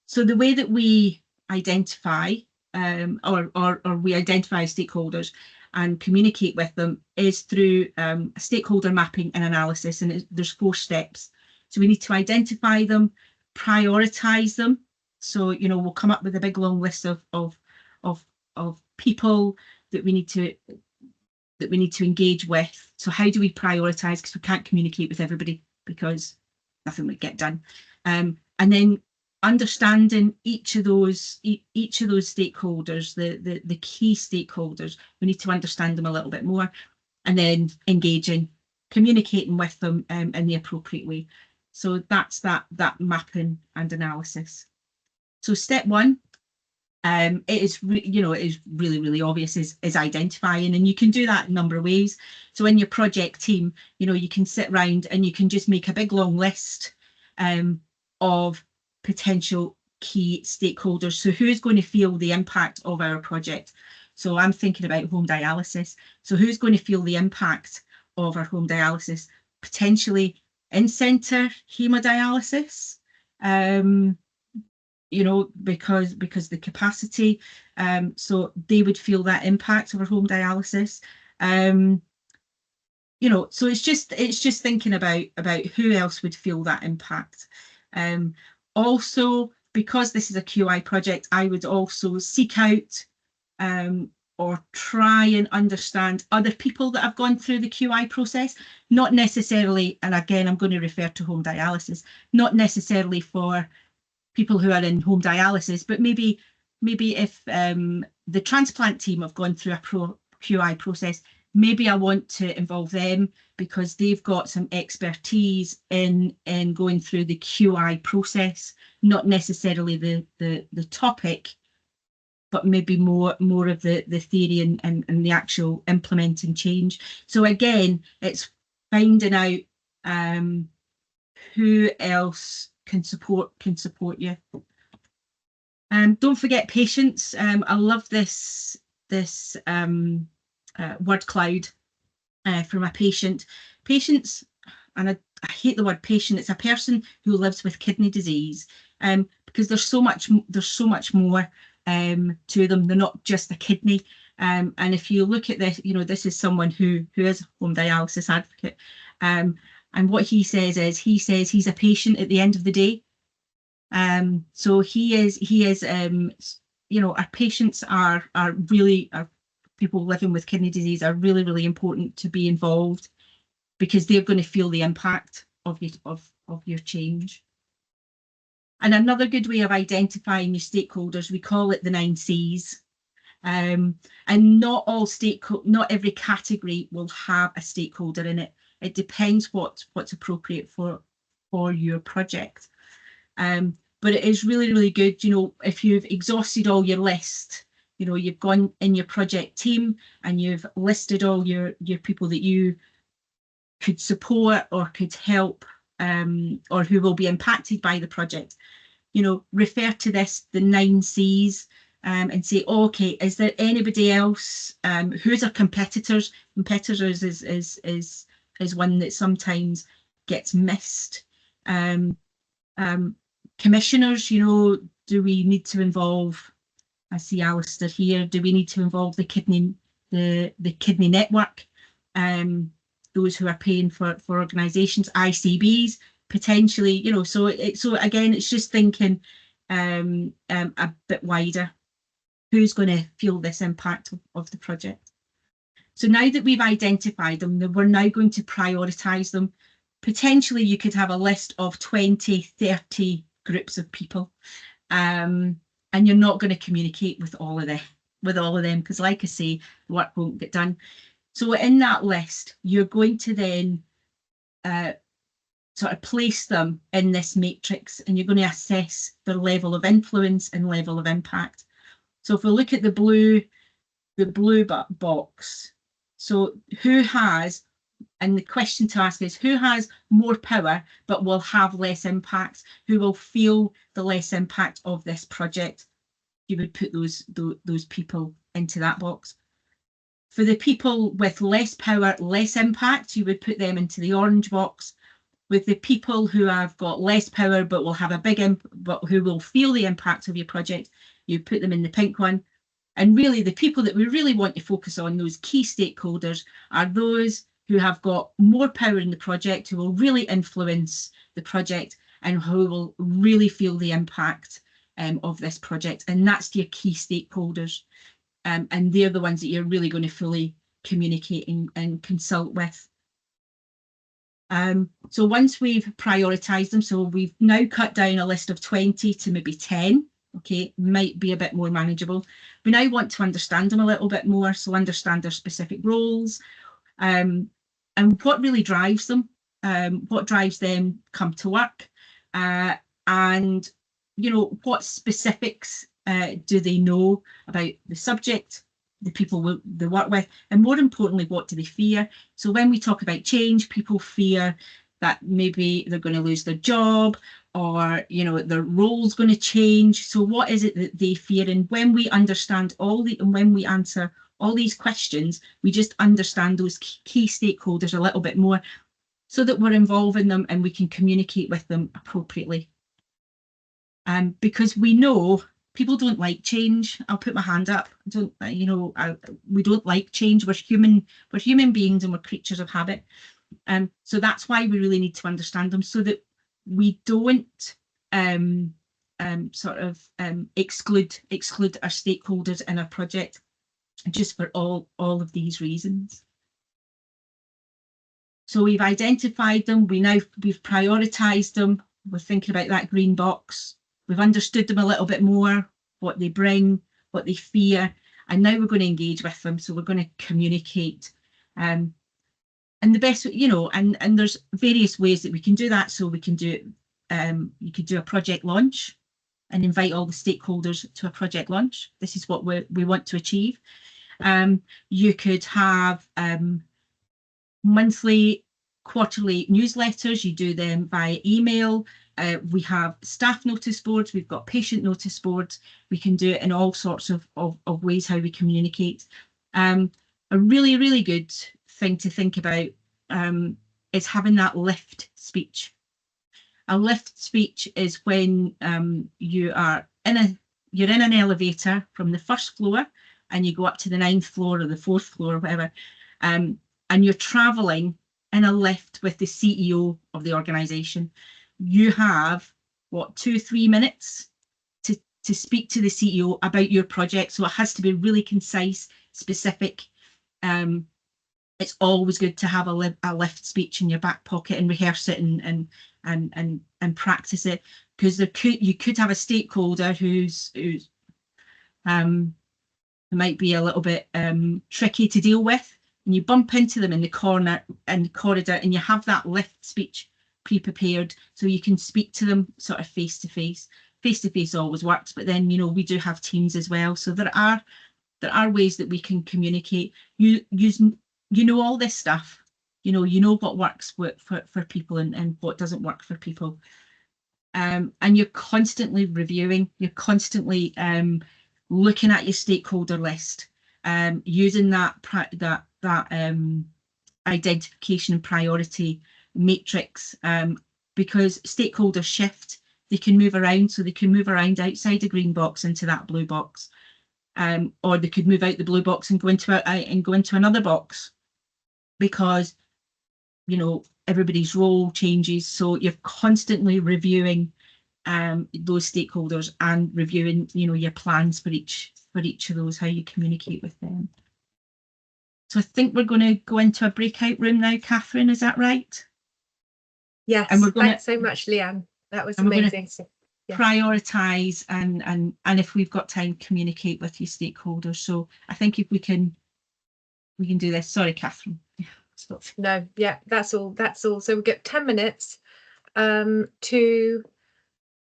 So the way that we identify or we identify stakeholders and communicate with them is through stakeholder mapping and analysis, and there's 4 steps. So we need to identify them, prioritise them. So, you know, we'll come up with a big long list of people that we need to engage with. So how do we prioritise? Because we can't communicate with everybody because nothing would get done. And then understanding each of those stakeholders, the key stakeholders, we need to understand them a little bit more, and then engaging, communicating with them in the appropriate way. So that's that mapping and analysis. So step 1, it is really obvious, is identifying, and you can do that in a number of ways. So in your project team, you know, you can sit around and you can just make a big long list of potential key stakeholders. So who's going to feel the impact of our project? So I'm thinking about home dialysis. So who's going to feel the impact of our home dialysis? Potentially in-centre hemodialysis, you know, because the capacity, so they would feel that impact of our home dialysis. You know, so it's just thinking about who else would feel that impact. Also, because this is a QI project, I would also seek out or try and understand other people that have gone through the QI process, not necessarily, and again, I'm going to refer to home dialysis, not necessarily for people who are in home dialysis, but maybe if the transplant team have gone through a QI process, maybe I want to involve them because they've got some expertise in going through the QI process, not necessarily the topic, but maybe more of the theory and the actual implementing change. So again, it's finding out who else can support you. Don't forget patience. I love this word cloud from a patient. Patients, and I hate the word patient, it's a person who lives with kidney disease, because there's so much more to them. They're not just a kidney. And if you look at this, you know, this is someone who is a home dialysis advocate. And what he says is, he's a patient at the end of the day. So he is, you know, our patients are really, people living with kidney disease are really, really important to be involved, because they're going to feel the impact of your change. And another good way of identifying your stakeholders, we call it the 9 C's. And not every category will have a stakeholder in it. It depends what's appropriate for your project. But it is really, really good, you know, if you've exhausted all your list, you know, you've gone in your project team and you've listed all your people that you could support or could help, or who will be impacted by the project, you know, refer to this, the 9 C's, and say, oh, okay, is there anybody else? Who's our competitors? Competitors is one that sometimes gets missed. Commissioners, you know, do we need to involve, I see Alistair here, do we need to involve the kidney network, those who are paying for organisations, ICBs, potentially, you know, so again, it's just thinking a bit wider. Who's going to feel this impact of the project? So now that we've identified them, we're now going to prioritise them. Potentially, you could have a list of 20, 30 groups of people, and you're not going to communicate with all of them, because, like I say, work won't get done. So in that list, you're going to then sort of place them in this matrix, and you're going to assess their level of influence and level of impact. So if we look at the blue box, so who has, and the question to ask is, who has more power but will have less impact? Who will feel the less impact of this project? You would put those people into that box. For the people with less power, less impact, you would put them into the orange box. with the people who have got less power but will have a big but who will feel the impact of your project, you put them in the pink one. And really the people that we really want to focus on, those key stakeholders, are those who have got more power in the project, who will really influence the project and who will really feel the impact of this project. And that's your key stakeholders. And they're the ones that you're really going to fully communicate and consult with. So once we've prioritised them, so we've now cut down a list of 20 to maybe 10, okay, might be a bit more manageable. We now want to understand them a little bit more, so understand their specific roles, and what really drives them, what drives them come to work, and, you know, what specifics do they know about the subject, the people they work with, and more importantly, what do they fear? So when we talk about change, people fear that maybe they're going to lose their job, or, you know, their role's going to change. So what is it that they fear? And when we understand and when we answer all these questions, we just understand those key stakeholders a little bit more, so that we're involving them and we can communicate with them appropriately. Because we know people don't like change. I'll put my hand up. We don't like change. We're human beings and we're creatures of habit. So that's why we really need to understand them, so that we don't exclude our stakeholders in our project, just for all of these reasons. So we've identified them, we've prioritised them, we're thinking about that green box, we've understood them a little bit more, what they bring, what they fear, and now we're going to engage with them. So we're going to communicate. And the best, you know, and there's various ways that we can do that. So we can do, you could do a project launch and invite all the stakeholders to a project launch. This is what we want to achieve. You could have monthly, quarterly newsletters. You do them via email. We have staff notice boards, we've got patient notice boards. We can do it in all sorts of ways how we communicate. A really, really good thing to think about is having that lift speech. A lift speech is when you're in an elevator from the first floor and you go up to the 9th floor or the 4th floor or whatever, and you're travelling in a lift with the CEO of the organisation. You have, what, 2-3 minutes to speak to the CEO about your project. So it has to be really concise, specific. It's always good to have a lift speech in your back pocket and rehearse it and practice it, because you could have a stakeholder who's might be a little bit tricky to deal with, and you bump into them in the corridor, and you have that lift speech pre-prepared, so you can speak to them sort of face to face. Face to face always works, but then, you know, we do have Teams as well, so there are ways that we can communicate. You know all this stuff. You know what works for people and what doesn't work for people. And you're constantly reviewing. You're constantly looking at your stakeholder list, using that identification and priority matrix, because stakeholders shift. They can move around, so they can move around outside the green box into that blue box, or they could move out the blue box and go into another box, because, you know, everybody's role changes. So you're constantly reviewing those stakeholders and reviewing, you know, your plans for each of those, how you communicate with them. So I think we're going to go into a breakout room now, Catherine, is that right? Yes, and thanks so much, Leanne. That was amazing. Prioritise and if we've got time, communicate with your stakeholders. So I think if we can do this. Sorry, Catherine. Stop. No, yeah, that's all. So we get 10 minutes to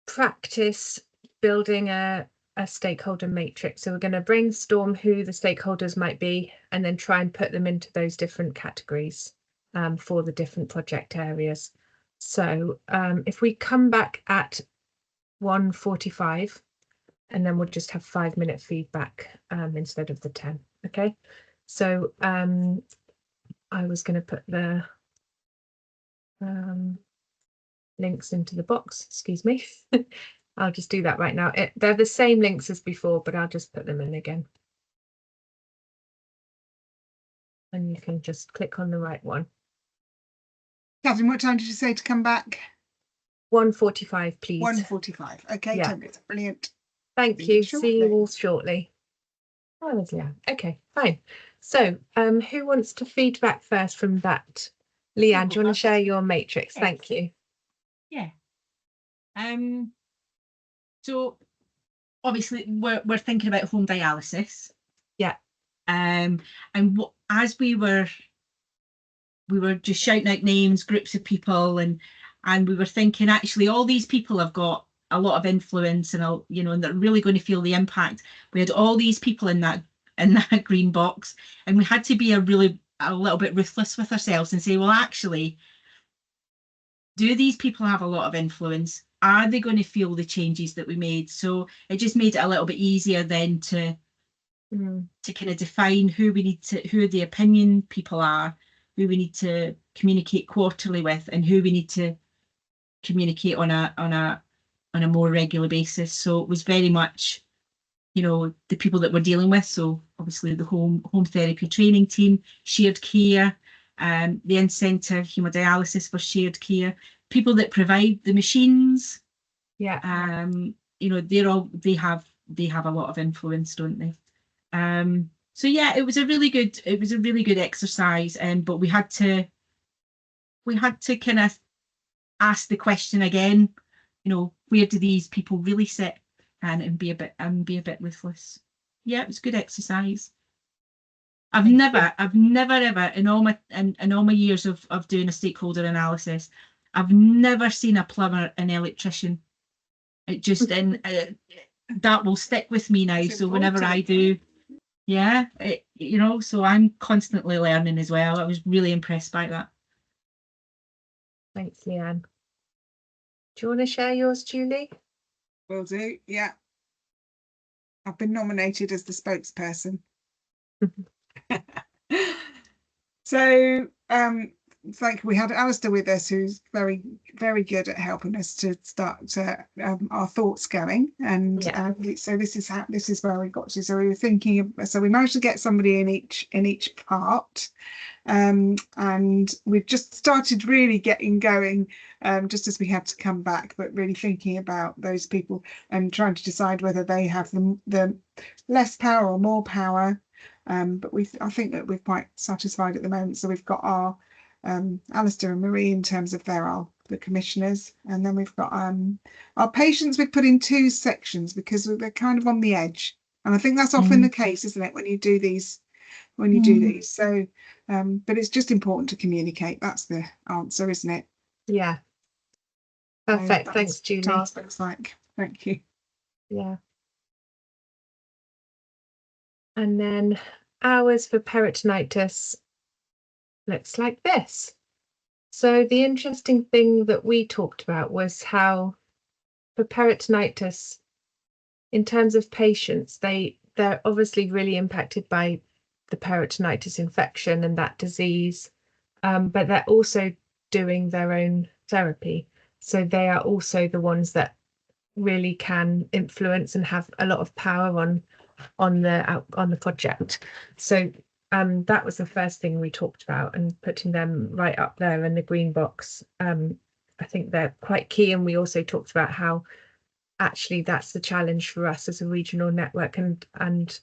practice building a stakeholder matrix. So we're going to brainstorm who the stakeholders might be, and then try and put them into those different categories for the different project areas. So if we come back at 1:45, and then we'll just have 5-minute feedback instead of the 10. Okay, so I was going to put the links into the box, excuse me. I'll just do that right now. They're the same links as before, but I'll just put them in again. And you can just click on the right one. Catherine, what time did you say to come back? 1:45, please. 1:45. Okay, Yeah. 10 minutes. Brilliant. Thank See you you. See you shortly. all shortly. Oh, yeah. Okay, fine. So, who wants to feedback first from that? Leanne, do you want to share your matrix? Yes. Thank you. Yeah. So obviously we're thinking about home dialysis. Yeah. And as we were just shouting out names, groups of people, and we were thinking, actually all these people have got a lot of influence, and you know, and they're really going to feel the impact. We had all these people in that green box, and we had to be a little bit ruthless with ourselves and say, well, actually, do these people have a lot of influence? Are they going to feel the changes that we made? So it just made it a little bit easier then to kind of define who the opinion people are, who we need to communicate quarterly with, and who we need to communicate on a more regular basis. So it was very much, you know, the people that we're dealing with. So obviously the home therapy training team, shared care, the in-centre hemodialysis for shared care, people that provide the machines. Yeah. You know, they have a lot of influence, don't they? So yeah, it was a really good exercise, but we had to kind of ask the question again, you know, where do these people really sit, and be a bit ruthless. Yeah, it was a good exercise. I've never ever in all my years of doing a stakeholder analysis, I've never seen a plumber and electrician. It just that will stick with me now. So whenever I do, yeah, you know, so I'm constantly learning as well. I was really impressed by that. Thanks, Leanne. Do you want to share yours, Julie? Will do. Yeah. I've been nominated as the spokesperson. So like we had Alistair with us, who's very, very good at helping us to start our thoughts going, and so this is where we got to. So we were thinking so we managed to get somebody in each part, and we've just started really getting going just as we had to come back, but really thinking about those people and trying to decide whether they have the less power or more power. But I think that we're quite satisfied at the moment. So we've got our Alistair and Marie in terms of the commissioners, and then we've got our patients. We've put in two sections because they're kind of on the edge, and I think that's often the case, isn't it, when you do these so but it's just important to communicate. That's the answer, isn't it? Yeah, perfect. Thanks, Julie. Looks like. Thank you. Yeah. And then hours for peritonitis looks like this. So the interesting thing that we talked about was how for peritonitis, in terms of patients, they're obviously really impacted by the peritonitis infection and that disease, but they're also doing their own therapy. So they are also the ones that really can influence and have a lot of power on the project. So that was the first thing we talked about, and putting them right up there in the green box. I think they're quite key, and we also talked about how actually that's the challenge for us as a regional network and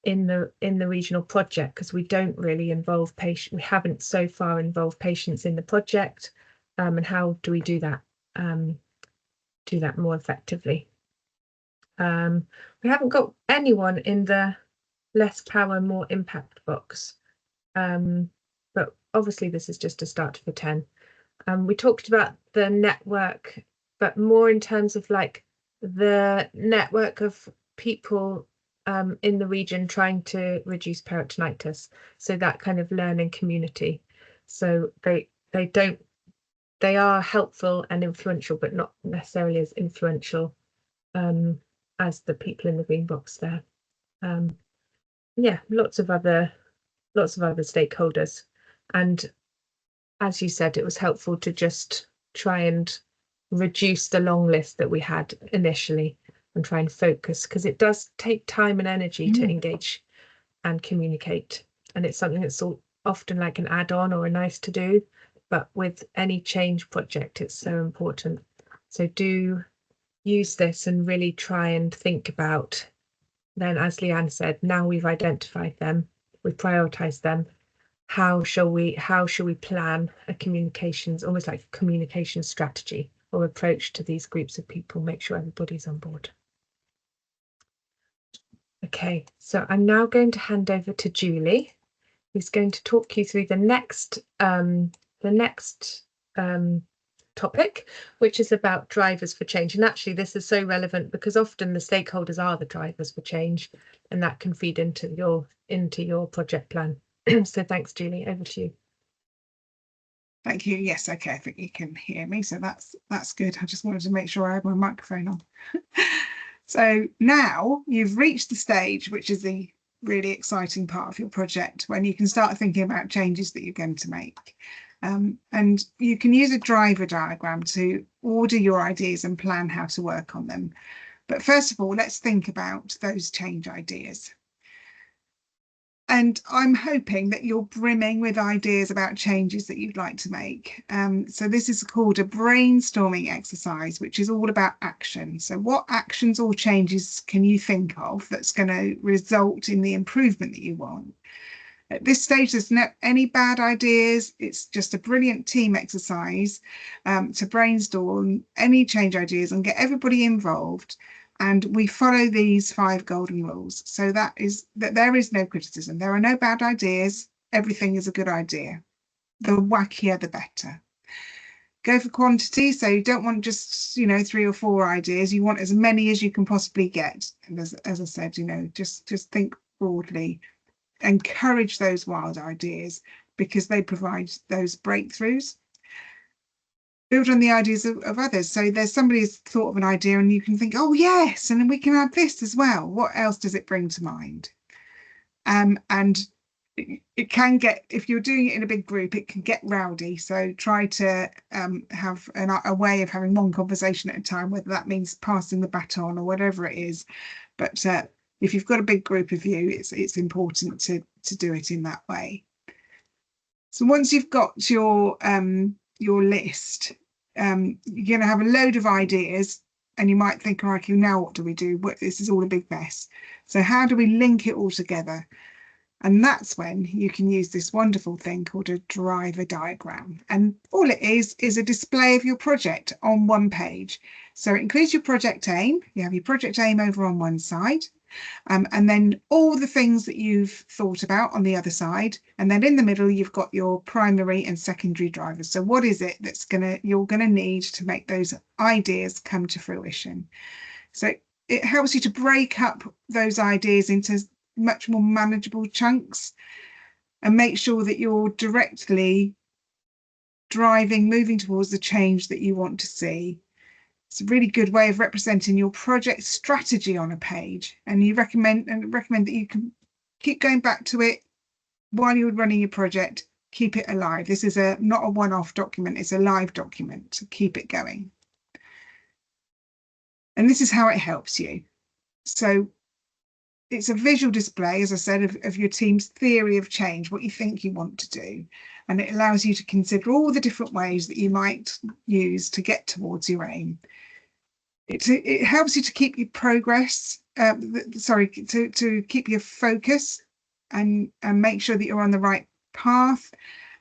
in the regional project, because we don't really involve patients. We haven't so far involved patients in the project, and how do we do that more effectively? We haven't got anyone in the less power, more impact box, but obviously this is just a start for 10. We talked about the network, but more in terms of like the network of people in the region trying to reduce peritonitis, so that kind of learning community. So they are helpful and influential, but not necessarily as influential as the people in the green box there. Yeah, lots of other stakeholders, and as you said, it was helpful to just try and reduce the long list that we had initially and try and focus, because it does take time and energy to engage and communicate, and it's something that's often like an add-on or a nice to do, but with any change project it's so important. So do use this and really try and think about, then, as Leanne said, now we've identified them, we've prioritized them, how shall we plan a communications, almost like a communication strategy or approach to these groups of people, make sure everybody's on board. Okay, so I'm now going to hand over to Julie, who's going to talk you through the next topic, which is about drivers for change. And actually this is so relevant because often the stakeholders are the drivers for change, and that can feed into your project plan. So thanks, Julie, over to you. Thank you. Yes, okay, I think you can hear me, so that's good. I just wanted to make sure I had my microphone on. So now you've reached the stage, which is the really exciting part of your project, when you can start thinking about changes that you're going to make. And you can use a driver diagram to order your ideas and plan how to work on them. But first of all, let's think about those change ideas. And I'm hoping that you're brimming with ideas about changes that you'd like to make. So this is called a brainstorming exercise, which is all about action. So what actions or changes can you think of that's going to result in the improvement that you want? At this stage, there's not any bad ideas. It's just a brilliant team exercise to brainstorm any change ideas and get everybody involved. And we follow these 5 golden rules. So that is that there is no criticism. There are no bad ideas. Everything is a good idea. The wackier, the better. Go for quantity. So you don't want just, 3 or 4 ideas. You want as many as you can possibly get. And as I said, just think broadly. Encourage those wild ideas because they provide those breakthroughs. Build on the ideas of others. So there's somebody who's thought of an idea and you can think, oh yes, and then we can add this as well. What else does it bring to mind? And it can get, if you're doing it in a big group, it can get rowdy. So try to have a way of having one conversation at a time, whether that means passing the baton or whatever it is. But if you've got a big group of you, it's important to do it in that way. So once you've got your list, you're going to have a load of ideas and you might think, all right, now what do we do? This is all a big mess. So how do we link it all together? And that's when you can use this wonderful thing called a driver diagram. And all it is a display of your project on one page. So it includes your project aim. You have your project aim over on one side. And then all the things that you've thought about on the other side, and then in the middle you've got your primary and secondary drivers. So what is it that's you're gonna need to make those ideas come to fruition? So it helps you to break up those ideas into much more manageable chunks and make sure that you're directly moving towards the change that you want to see. It's a really good way of representing your project strategy on a page, and you recommend that you can keep going back to it while you're running your project. Keep it alive. This is not a one-off document, it's a live document, so keep it going. And this is how it helps you. So it's a visual display, as I said, of your team's theory of change, what you think you want to do. And it allows you to consider all the different ways that you might use to get towards your aim. It helps you to keep your progress, to keep your focus and make sure that you're on the right path.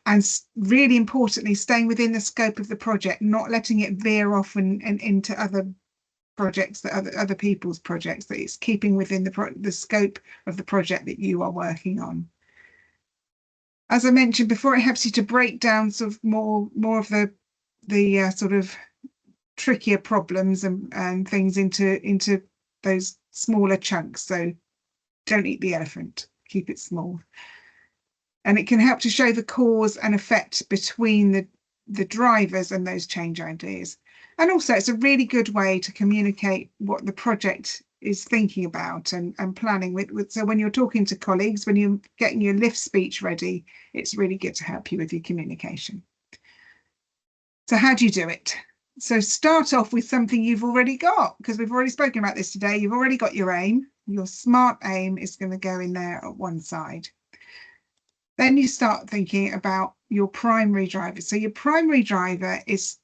And really importantly, staying within the scope of the project, not letting it veer off and into other projects, that other people's projects, that it's keeping within the scope of the project that you are working on. As I mentioned before, it helps you to break down sort of more of the sort of trickier problems and things into those smaller chunks. So don't eat the elephant, keep it small. And it can help to show the cause and effect between the drivers and those change ideas. And also it's a really good way to communicate what the project is thinking about and planning with. So when you're talking to colleagues, when you're getting your lift speech ready, it's really good to help you with your communication. So how do you do it? So start off with something you've already got, because we've already spoken about this today. You've already got your aim. Your smart aim is going to go in there at one side. Then you start thinking about your primary driver. So your primary driver it's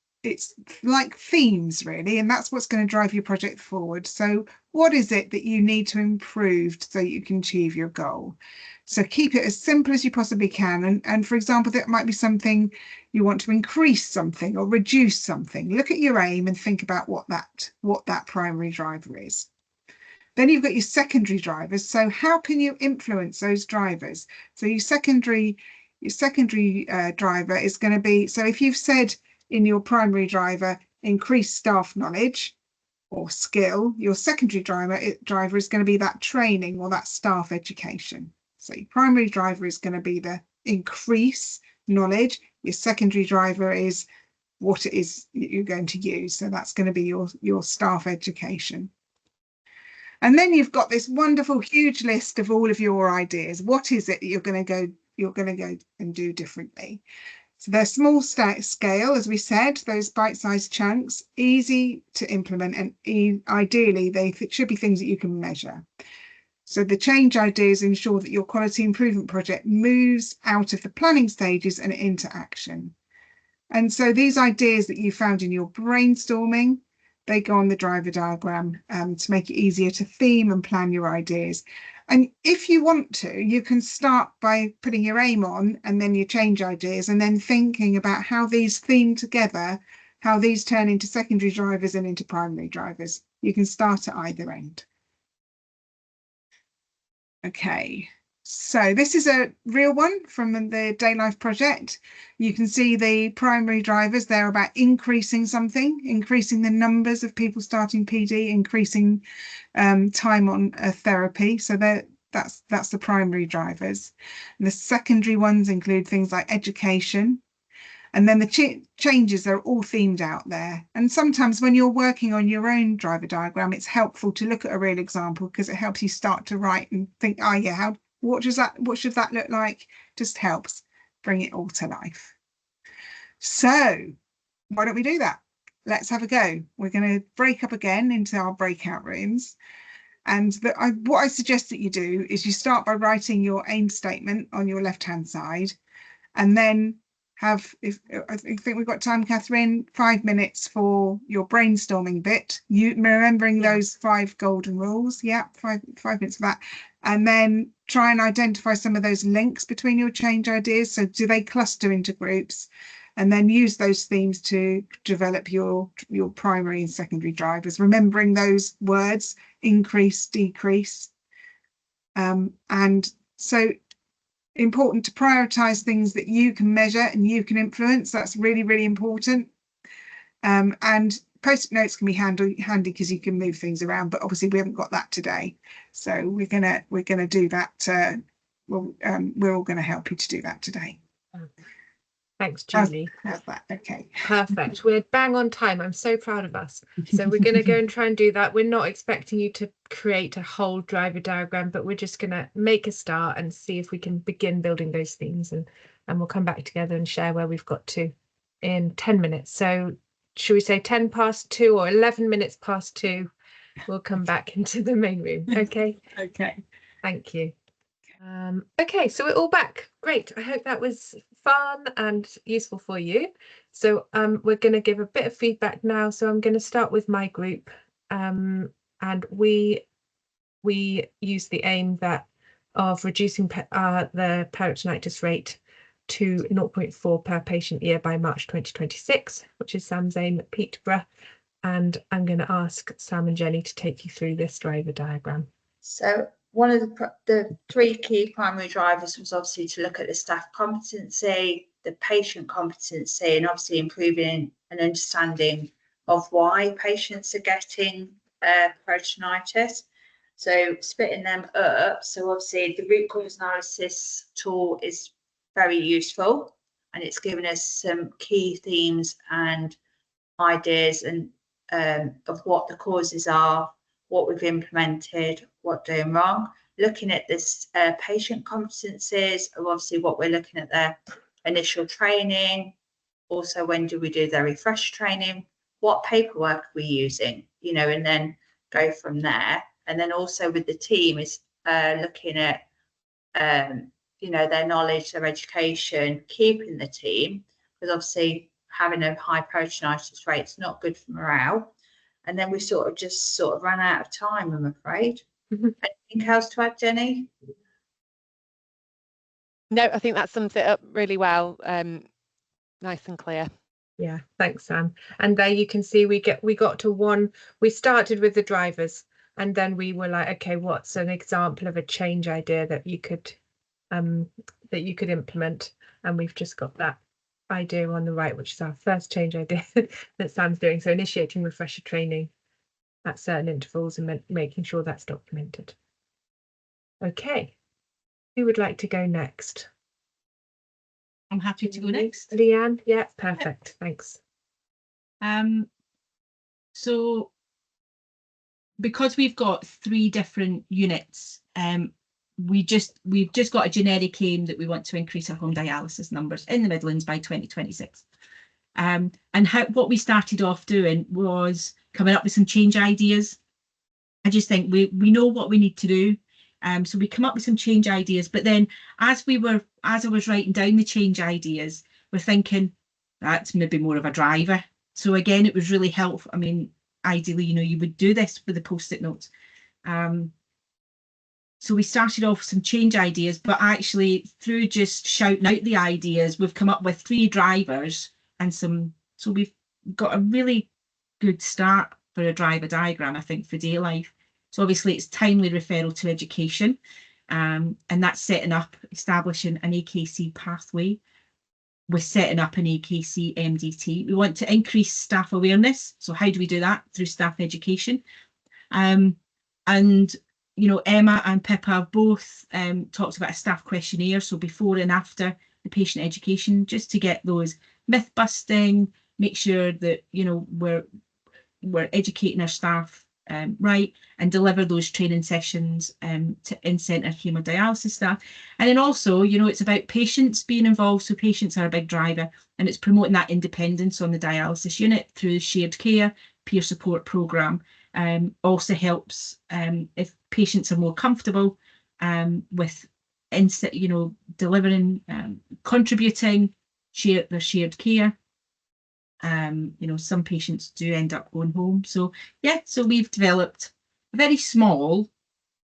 like themes really, and that's what's going to drive your project forward. So what is it that you need to improve so you can achieve your goal? So keep it as simple as you possibly can. And for example, that might be something you want to increase something or reduce something. Look at your aim and think about what that primary driver is. Then you've got your secondary drivers. So how can you influence those drivers? So your secondary driver is going to be, so if you've said in your primary driver, increase staff knowledge or skill, your secondary driver is going to be that training or that staff education. So your primary driver is going to be the increase knowledge. Your secondary driver is what it is you're going to use. So that's going to be your staff education. And then you've got this wonderful, huge list of all of your ideas. What is it that you're going to go and do differently? So they're small scale, as we said, those bite-sized chunks, easy to implement, and ideally they should be things that you can measure. So the change ideas ensure that your quality improvement project moves out of the planning stages and into action. And so these ideas that you found in your brainstorming, they go on the driver diagram to make it easier to theme and plan your ideas. And if you want to, you can start by putting your aim on and then your change ideas, and then thinking about how these theme together, how these turn into secondary drivers and into primary drivers. You can start at either end. Okay, so this is a real one from the Day Life project. You can see the primary drivers. They're about increasing something, increasing the numbers of people starting PD, increasing time on therapy. So that's the primary drivers. And the secondary ones include things like education. And then the changes are all themed out there. And sometimes when you're working on your own driver diagram, it's helpful to look at a real example, because it helps you start to write and think, oh yeah, what should that look like? Just helps bring it all to life. So why don't we do that? Let's have a go. We're going to break up again into our breakout rooms. And what I suggest that you do is you start by writing your aim statement on your left-hand side, and then I think we've got time, Catherine, 5 minutes for your brainstorming bit. You remembering those 5 golden rules. Yeah, five minutes for that. And then try and identify some of those links between your change ideas. So do they cluster into groups? And then use those themes to develop your primary and secondary drivers, remembering those words, increase, decrease. And so important to prioritize things that you can measure and you can influence. That's really, really important. And post-it notes can be handy because you can move things around, but obviously we haven't got that today. So we're gonna do that. We're all gonna help you to do that today. Thanks, Julie. How's that? Okay. Perfect. We're bang on time. I'm so proud of us. So we're going to go and try and do that. We're not expecting you to create a whole driver diagram, but we're just going to make a start and see if we can begin building those themes, and we'll come back together and share where we've got to in 10 minutes. So should we say 10 past 2 or 11 minutes past 2? We'll come back into the main room. Okay. Okay. Thank you. Okay, so we're all back. Great. I hope that was fun and useful for you. So we're going to give a bit of feedback now. So I'm going to start with my group, and we use the aim of reducing the peritonitis rate to 0.4 per patient year by March 2026, which is Sam's aim at Peterborough. And I'm going to ask Sam and Jenny to take you through this driver diagram. So one of the 3 key primary drivers was obviously to look at the staff competency, the patient competency, and obviously improving an understanding of why patients are getting peritonitis. So splitting them up. So obviously the root cause analysis tool is very useful, and it's given us some key themes and ideas and of what the causes are, what we've implemented, what doing wrong. Looking at this patient competencies, obviously what we're looking at their initial training, also when do we do their refresh training, what paperwork are we using, you know, and then go from there. And then also with the team is looking at, you know, their knowledge, their education, keeping the team, because obviously having a high protonitis rate is not good for morale. And then we sort of ran out of time, I'm afraid. Anything else to add, Jenny? No, I think that sums it up really well. Nice and clear. Yeah, thanks, Sam. And there you can see we got to one. We started with the drivers, and then we were like, okay, what's an example of a change idea that you could implement? And we've just got that idea on the right, which is our first change idea that Sam's doing. So initiating refresher training at certain intervals and making sure that's documented. Okay, who would like to go next? I'm happy to go next. Leanne? Yeah, perfect. Thanks. So because we've got 3 different units, we've just got a generic aim that we want to increase our home dialysis numbers in the Midlands by 2026. And what we started off doing was coming up with some change ideas. I just think we know what we need to do. So we come up with some change ideas, but then as I was writing down the change ideas, we're thinking that's maybe more of a driver. So again, it was really helpful. I mean, ideally, you know, you would do this with the post-it notes. So we started off with some change ideas, but actually through just shouting out the ideas, we've come up with 3 drivers and so we've got a really good start for a driver diagram, I think, for day life. So obviously it's timely referral to education, and that's establishing an AKC pathway. We're setting up an AKC MDT. We want to increase staff awareness. So how do we do that? Through staff education. And, you know, Emma and Pippa have both talked about a staff questionnaire. So before and after the patient education, just to get those myth busting, make sure that, you know, we're educating our staff right, and deliver those training sessions to in-centre haemodialysis staff. And then also, you know, it's about patients being involved. So patients are a big driver, and it's promoting that independence on the dialysis unit through the shared care peer support programme. Also helps if patients are more comfortable with, you know, delivering, contributing, their shared care. You know, some patients do end up going home. So yeah, so we've developed a very small,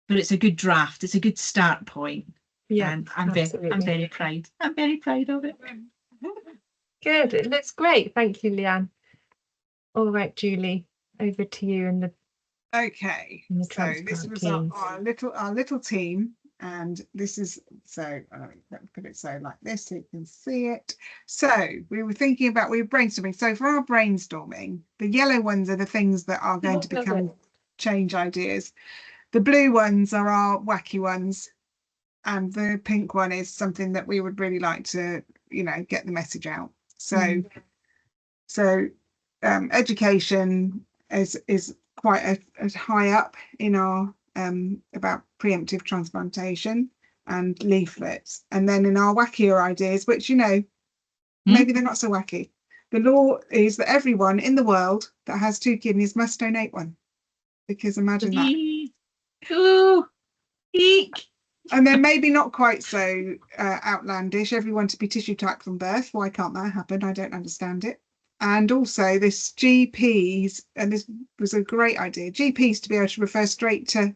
but it's a good draft. It's a good start point. Yeah, and I'm very proud. I'm very proud of it. Good. It looks great. Thank you, Leanne. All right, Julie, over to you and the. Okay, And the so this was our little team, and this is let me put it so like this so you can see it. So we were brainstorming. So for our brainstorming, the yellow ones are the things that are going to become change ideas. The blue ones are our wacky ones, and the pink one is something that we would really like to, you know, get the message out. So education is quite a high up in our about preemptive transplantation and leaflets. And then in our wackier ideas, which, you know, maybe they're not so wacky, the law is that everyone in the world that has 2 kidneys must donate one, because imagine that. Ooh, eek. And then maybe not quite so outlandish, everyone to be tissue type from birth. Why can't that happen? I don't understand it. And also this GPs, and this was a great idea, GPs to be able to refer straight to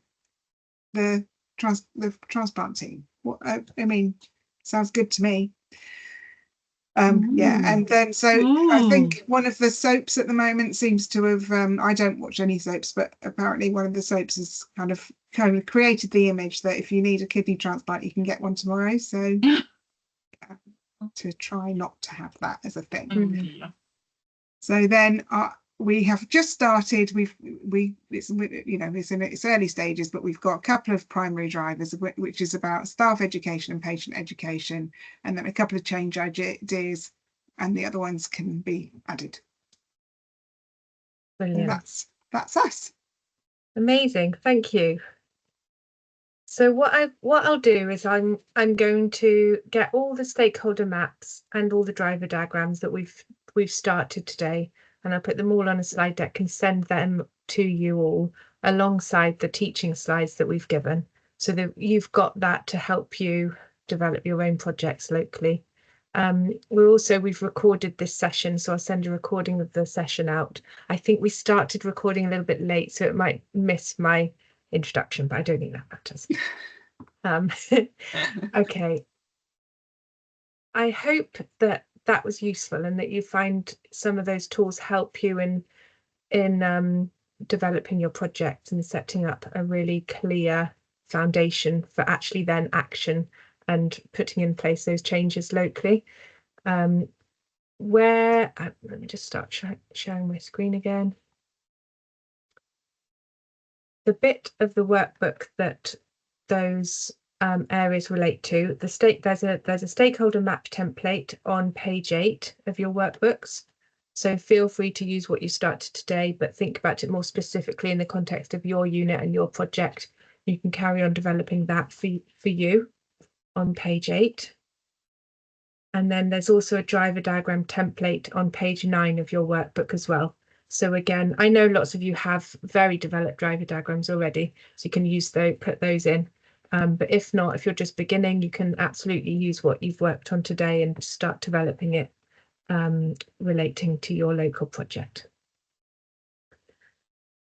the transplant team. I mean, sounds good to me. Yeah, and then I think one of the soaps at the moment seems to have, I don't watch any soaps, but apparently one of the soaps has kind of created the image that if you need a kidney transplant, you can get one tomorrow. So to try not to have that as a thing. So then we have just started. It's, you know, it's in its early stages, but we've got a couple of primary drivers, which is about staff education and patient education, and then a couple of change ideas, and the other ones can be added. Brilliant. That's us. Amazing, thank you. So what I'll do is I'm going to get all the stakeholder maps and all the driver diagrams that we've started today and I'll put them all on a slide deck and send them to you all alongside the teaching slides that we've given, so that you've got that to help you develop your own projects locally. We've recorded this session, so I'll send a recording of the session out. I think we started recording a little bit late, so it might miss my introduction, but I don't think that matters. Okay. I hope that that was useful and that you find some of those tools help you in developing your project and setting up a really clear foundation for actually then action and putting in place those changes locally. Let me just start sharing my screen again. The bit of the workbook that those areas relate to, there's a stakeholder map template on page 8 of your workbooks. So feel free to use what you started today, but think about it more specifically in the context of your unit and your project. You can carry on developing that for you on page 8. And then there's also a driver diagram template on page 9 of your workbook as well. So again, I know lots of you have very developed driver diagrams already, so you can use those, put those in. But if not, if you're just beginning, you can absolutely use what you've worked on today and start developing it relating to your local project.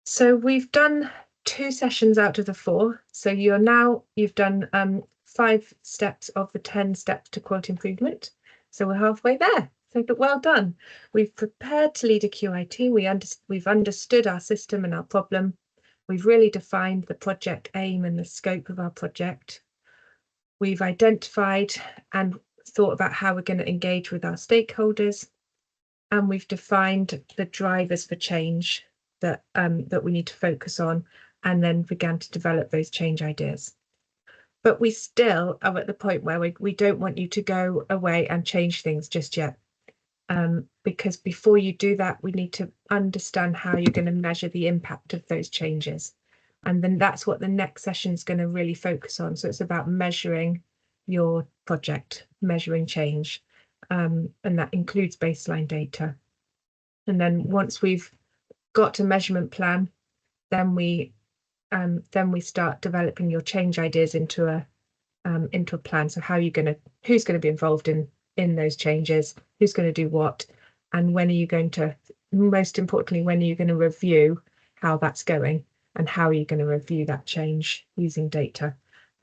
So we've done 2 sessions out of the 4. So you've done 5 steps of the 10 steps to quality improvement. So we're halfway there. So well done. We've prepared to lead a QIT. We've understood our system and our problem. We've really defined the project aim and the scope of our project. We've identified and thought about how we're going to engage with our stakeholders. And we've defined the drivers for change that we need to focus on, and then began to develop those change ideas. But we still are at the point where we don't want you to go away and change things just yet. Because before you do that, we need to understand how you're going to measure the impact of those changes. And then that's what the next session is going to really focus on. So it's about measuring your project, measuring change. And that includes baseline data. And then once we've got a measurement plan, then we start developing your change ideas into a plan. So who's going to be involved in those changes, who's going to do what, and when are you going to, most importantly, when are you going to review how that's going, and how are you going to review that change using data.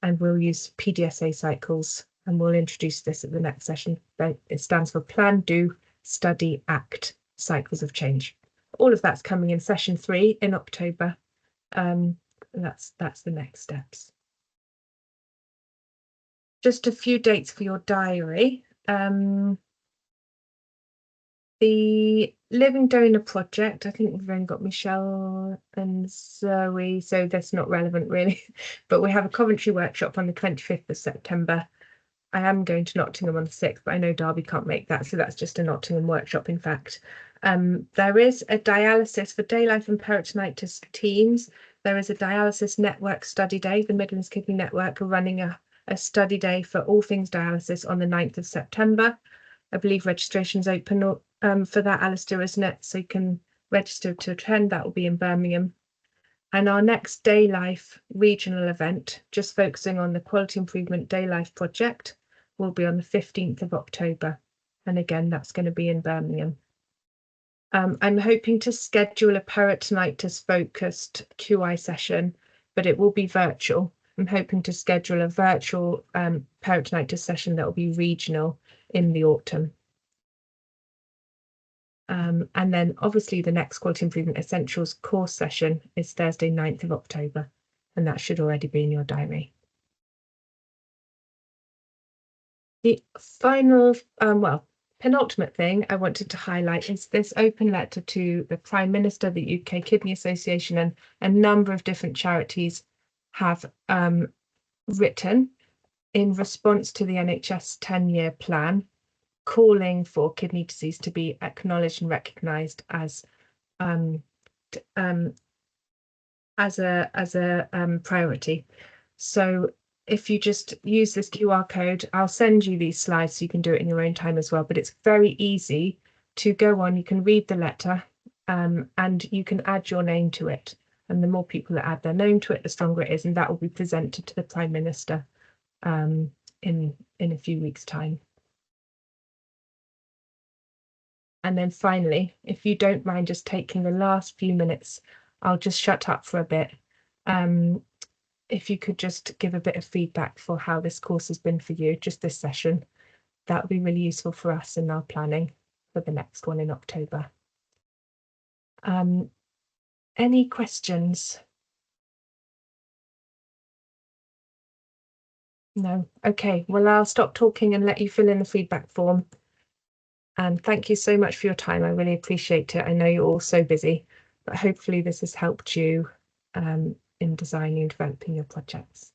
And we'll use PDSA cycles, and we'll introduce this at the next session. It stands for Plan, Do, Study, Act, Cycles of Change. All of that's coming in session 3 in October. That's the next steps. Just a few dates for your diary. The Living Donor Project, I think we've only got Michelle and Zoe, so that's not relevant really. But we have a Coventry workshop on the 25th of September. I am going to Nottingham on the 6th, but I know Derby can't make that, so that's just a Nottingham workshop, in fact. There is a dialysis for day life and peritonitis teams. There is a dialysis network study day. The Midlands Kidney Network are running a study day for all things dialysis on the 9th of September. I believe registration's open for that, Alistair, isn't it? So you can register to attend. That will be in Birmingham. And our next Day Life regional event, just focusing on the Quality Improvement Day Life project, will be on the 15th of October. And again, that's going to be in Birmingham. I'm hoping to schedule a peritonitis focused QI session, but it will be virtual. I'm hoping to schedule a virtual peritonitis session that will be regional in the autumn. And then obviously the next Quality Improvement Essentials course session is Thursday, 9th of October, and that should already be in your diary. The final, penultimate thing I wanted to highlight is this open letter to the Prime Minister, the UK Kidney Association, and a number of different charities have written in response to the NHS 10-year plan, calling for kidney disease to be acknowledged and recognised as a priority. So if you just use this QR code, I'll send you these slides so you can do it in your own time as well. But it's very easy to go on. You can read the letter. and you can add your name to it. And the more people that add their name to it, the stronger it is, and that will be presented to the Prime Minister in a few weeks' time. And then finally, if you don't mind just taking the last few minutes, I'll just shut up for a bit. If you could just give a bit of feedback for how this course has been for you, just this session, that would be really useful for us in our planning for the next one in October. Any questions? No? Okay, well, I'll stop talking and let you fill in the feedback form. And thank you so much for your time. I really appreciate it. I know you're all so busy, but hopefully this has helped you in designing and developing your projects.